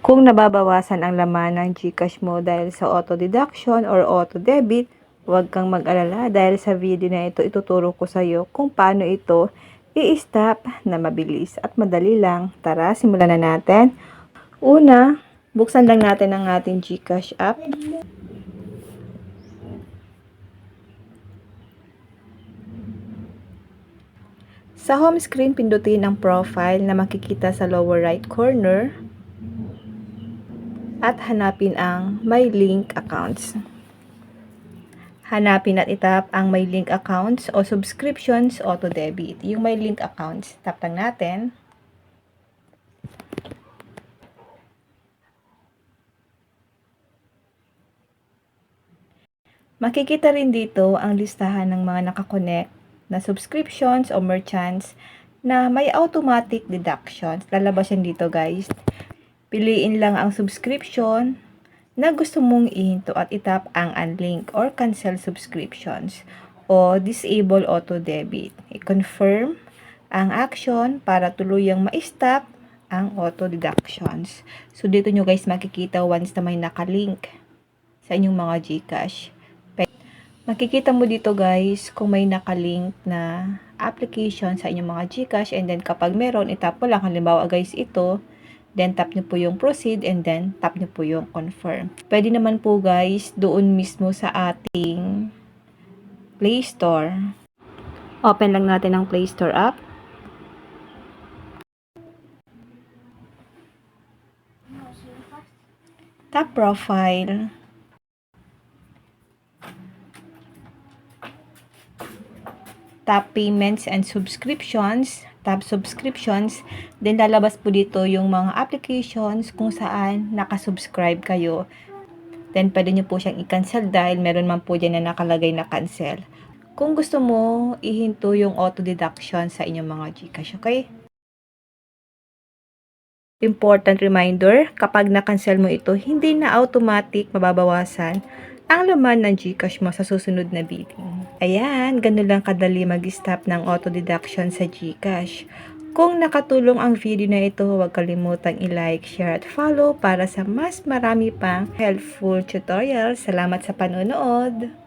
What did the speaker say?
Kung nababawasan ang laman ng GCash mo dahil sa auto deduction or auto debit, huwag kang mag-alala dahil sa video na ito ituturo ko sa iyo kung paano ito i-stop na mabilis at madali lang. Tara, simulan na natin. Una, buksan lang natin ang ating GCash app. Sa home screen, pindutin ang profile na makikita sa lower right corner at hanapin ang My Link Accounts. Hanapin at itap ang My Link Accounts o Subscriptions Auto Debit. Yung My Link Accounts, tap lang natin. Makikita rin dito ang listahan ng mga nakakonect na subscriptions o merchants na may automatic deductions. Lalabas yan dito guys. Piliin lang ang subscription na gusto mong ihinto at itap ang unlink or cancel subscriptions o disable auto debit. I-confirm ang action para tuluyang ma-stop ang auto deductions. So dito nyo guys makikita once na may nakalink sa inyong mga GCash. Makikita mo dito guys kung may nakalink na application sa inyong mga GCash, and then kapag meron, itap mo lang. Halimbawa guys ito, then tap nyo po yung proceed, and then tap nyo po yung confirm. Pwede naman po guys doon mismo sa ating Play Store. Open lang natin ang Play Store app. Tap profile. Tap payments and subscriptions, tap subscriptions, then lalabas po dito yung mga applications kung saan nakasubscribe kayo. Then pwede nyo po siyang i-cancel dahil meron man po dyan na nakalagay na cancel. Kung gusto mo, ihinto yung auto deduction sa inyong mga GCash, okay? Important reminder, kapag na-cancel mo ito, hindi na automatic mababawasan ang laman ng GCash mo sa susunod na bidding. Ayan, ganun lang kadali mag-stop ng auto deduction sa GCash. Kung nakatulong ang video na ito, huwag kalimutang i-like, share at follow para sa mas marami pang helpful tutorials. Salamat sa panonood!